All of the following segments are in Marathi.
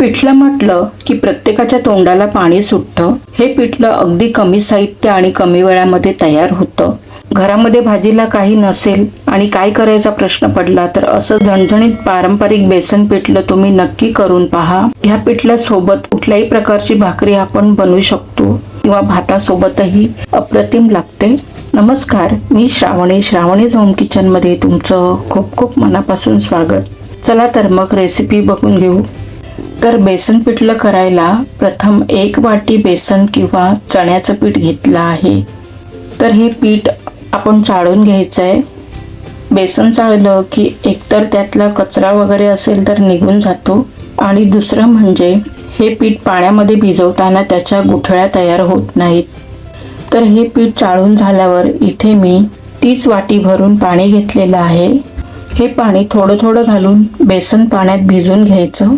पिठलं म्हटलं की प्रत्येकाच्या तोंडाला पाणी सुटतं. हे पिठलं अगदी कमी साहित्य आणि कमी वेळामध्ये तयार होतं. घरामध्ये भाजीला काही नसेल आणि काय करायचा प्रश्न पडला तर असं झणझणीत पारंपरिक बेसन पिठलं तुम्ही नक्की करून पहा. ह्या पिठल्यासोबत कुठल्याही प्रकारची भाकरी आपण बनवू शकतो किंवा भातासोबतही अप्रतिम लागते. नमस्कार, मी श्रावणीज होम किचन मध्ये तुमचं खूप खूप मनापासून स्वागत. चला तर मग रेसिपी बघून घेऊ. तर बेसन पिठलं करायला प्रथम 1 वाटी बेसन किंवा चण्याचं पीठ घेतलं आहे. तर हे पीठ आपण चाळून घ्यायचं आहे. बेसन चाळलं की एकतर त्यातला कचरा वगैरे असेल तर निघून जातो आणि दुसरं म्हणजे हे पीठ पाण्यामध्ये भिजवताना त्याच्या गुठळ्या तयार होत नाहीत. तर हे पीठ चाळून झाल्यावर इथे मी 30 वाटी भरून पाणी घेतलेलं आहे. हे पाणी थोडं थोडं घालून बेसन पाण्यात भिजवून घ्यायचं.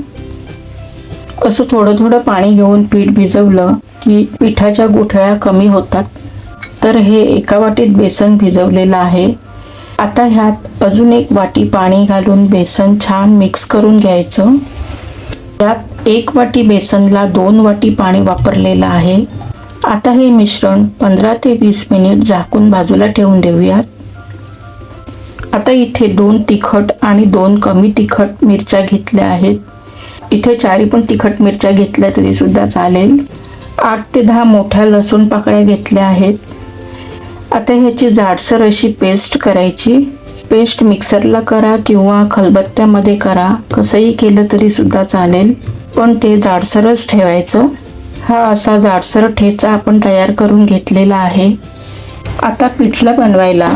असं थोडं थोडं पाणी घेऊन पीठ भिजवलं की पिठाच्या गुठळ्या कमी होतात. तर हे 1 वाटीत बेसन भिजवलेलं आहे. आता ह्यात अजून 1 वाटी पाणी घालून बेसन छान मिक्स करून घ्यायचं. यात 1 वाटी बेसनला 2 वाटी पाणी वापरलेलं आहे. आता हे मिश्रण 15 ते 20 मिनिट झाकून बाजूला ठेवून देऊयात. आता इथे 2 तिखट आणि 2 कमी तिखट मिरच्या घेतल्या आहेत. इथे 4 पण तिखट मिरच्या घेतल्या तरी सुद्धा चालेल. 8 ते 10 मोठ्या लसूण पाकळ्या घेतल्या आहेत. आता ह्याची जाडसर अशी पेस्ट करायची. पेस्ट मिक्सरला करा किंवा खलबत्त्यामध्ये करा, कसंही केलं तरी सुद्धा चालेल, पण ते जाडसरच ठेवायचं. हा असा जाडसर ठेचा आपण तयार करून घेतलेला आहे. आता पिठलं बनवायला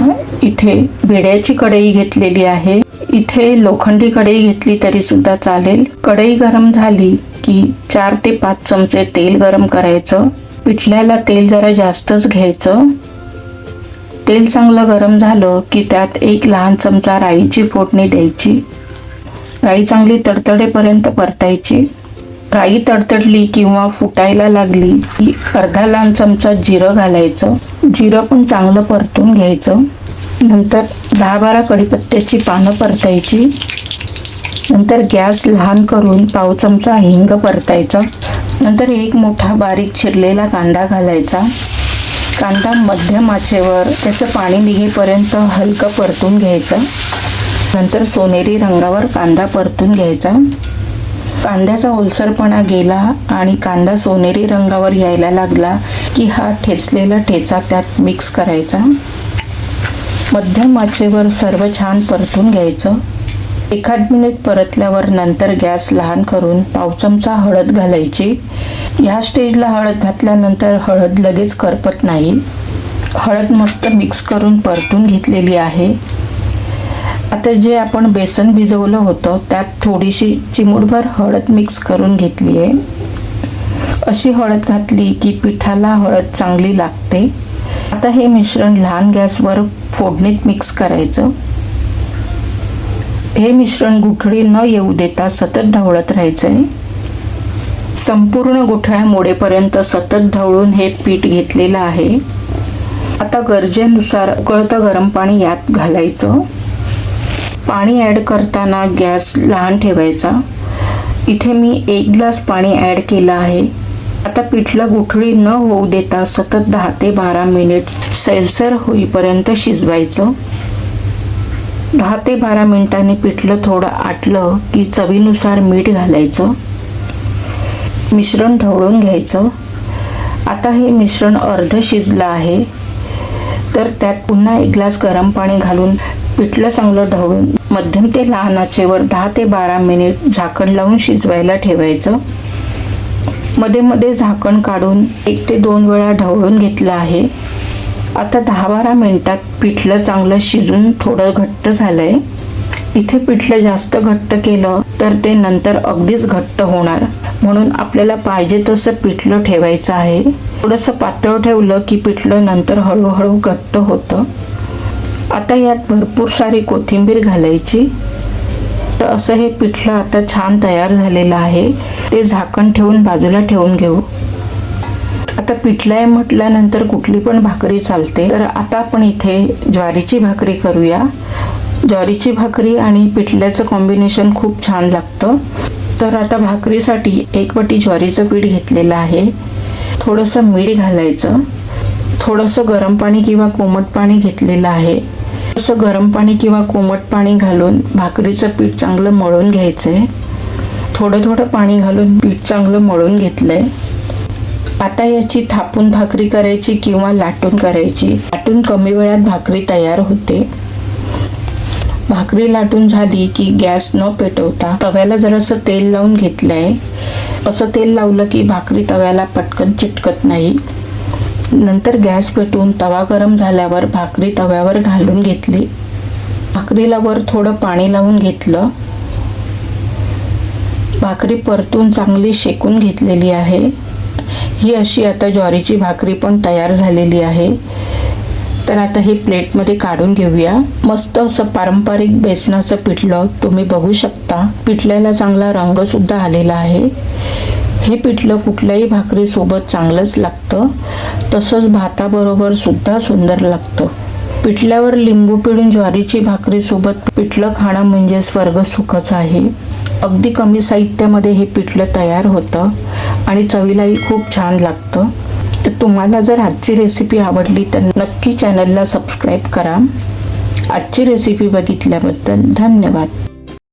इथे भिड्याची कढई घेतलेली आहे. इथे लोखंडी कढई घेतली तरी सुद्धा चालेल. कढई गरम झाली की 4 ते 5 चमचे तेल गरम करायचं. पिठल्याला तेल जरा जास्तच घ्यायचं. तेल चांगलं गरम झालं की त्यात 1 लहान चमचा राईची फोडणी द्यायची. राई चांगली तडतडेपर्यंत परतायची. राई तडतडली किंवा फुटायला लागली की अर्धा लहान चमचा जिरं घालायचं. जिरं पण चांगलं परतून घ्यायचं. नंतर 10-12 कढीपत्त्याची पानं परतायची. नंतर गॅस लहान करून पाव चमचा हिंग परतायचा. नंतर 1 मोठा बारीक चिरलेला कांदा घालायचा. कांदा मध्यम आचेवर त्याचं पाणी निघेपर्यंत हलकं परतून घ्यायचं. नंतर सोनेरी रंगावर कांदा परतून घ्यायचा. कांद्याचा ओलसरपणा गेला आणि कांदा सोनेरी रंगावर यायला लागला की हा ठेचलेला ठेचा त्यात मिक्स करायचा. मध्यम आचेवर सर्व छान परतून घ्यायचं. 1 मिनिट परतल्यावर नंतर गॅस लहान करून पाव चमचा हळद घालायची. ह्या स्टेजला हळद घातल्यानंतर हळद लगेच करपत नाही. हळद मस्त मिक्स करून परतून घेतलेली आहे. आता जे आपण बेसन भिजवलं होतं त्यात थोडीशी चिमूटभर हळद मिक्स करून घेतली आहे. अशी हळद घातली की पिठाला हळद चांगली लागते. आता हे मिश्रण लहान गॅसवर फोडणीत मिक्स करायचं. हे मिश्रण गुठळी न येऊ देता सतत ढवळत राहायचंय. संपूर्ण गुठळ्या मोडेपर्यंत सतत ढवळून हे पीठ घेतलेलं आहे. आता गरजेनुसार उकळतं गरम पाणी यात घालायचं. पाणी ॲड करताना गॅस लहान ठेवायचा. इथे मी 1 ग्लास पाणी ॲड केलं आहे. आता पिठलं गुठळी न होऊ देता सतत 10 ते 12 मिनिट सैलसर होईपर्यंत शिजवायचं. 10 ते 12 मिनिटांनी पिठलं थोडं आटलं की चवीनुसार मीठ घालायचं. मिश्रण ढवळून घ्यायचं. आता हे मिश्रण अर्ध शिजलं आहे. तर त्यात पुन्हा 1 ग्लास गरम पाणी घालून पिठलं चांगलं ढवळून मध्यम ते लहान आचेवर 10 ते 12 मिनिट झाकण लावून शिजवायला ठेवायचं. मध्ये मध्ये झाकण काढून 1 ते 2 वेळा ढवळून घेतलं आहे. आता 10-12 मिनिटात पिठलं चांगलं शिजून थोडं घट्ट झालंय. इथे पिठलं जास्त घट्ट केलं तर ते नंतर अगदीच घट्ट होणार, म्हणून आपल्याला पाहिजे तसं पिठलं ठेवायचं आहे. थोडंसं पातळ ठेवलं की पिठलं नंतर हळूहळू घट्ट होतं. आता यात भरपूर सारी कोथिंबीर घालायची. तर असं हे पिठलं आता छान तयार झालेलं आहे. ते झाकण ठेवून बाजूला ठेवून घेऊ. आता पिठलं आहे म्हटल्यानंतर कुठली पण भाकरी चालते. तर आता आपण इथे ज्वारीची भाकरी करूया. ज्वारीची भाकरी आणि पिठल्याचं कॉम्बिनेशन खूप छान लागतं. तर आता भाकरीसाठी 1 वाटी ज्वारीचं पीठ घेतलेलं आहे. थोडंसं मीठ घालायचं. थोडंसं गरम पाणी किंवा कोमट पाणी घेतलेलं आहे. थोडंसं गरम पाणी किंवा कोमट पाणी घालून भाकरीचं पीठ चांगलं मळून घ्यायचं आहे. थोडं थोडं पाणी घालून पीठ चांगलं मळून घेतलंय. आता याची थापून भाकरी करायची किंवा लाटून करायची. लाटून कमी वेळात भाकरी तयार होते. भाकरी लाटून झाली की गॅस न पेटवता तव्याला जरासं तेल लावून घेतलंय. असं तेल लावलं की भाकरी तव्याला पटकन चिटकत नाही. नंतर गॅस पेटवून तवा गरम झाल्यावर भाकरी तव्यावर घालून घेतली. भाकरीला वर थोडं पाणी लावून घेतलं. भाकरी परतून चांगली शेकून घेतलेली आहे. ही अशी आता ज्वारीची भाकरी पण तयार झालेली आहे. तर आता हे प्लेटमध्ये काढून घेऊया. मस्त असं पारंपरिक बेसनाचं पिठलं तुम्ही बघू शकता. पिठल्याला चांगला रंग सुद्धा आलेला आहे. हे पिठलं कुठल्याही भाकरी सोबत चांगलंच लागतं. तसंच भाताबरोबर सुद्धा सुंदर लागतं. पिठल्यावर लिंबू पिळून ज्वारीची भाकरी सोबत पिठलं खाणं म्हणजे स्वर्ग सुखच आहे. अगदी कमी साहित्यामध्ये हे पिठलं तयार होतं आणि चवीलाही खूप छान लागतं. तर तुम्हाला जर आजची रेसिपी आवडली तर नक्की चॅनलला सबस्क्राईब करा. आजची रेसिपी बघितल्याबद्दल धन्यवाद.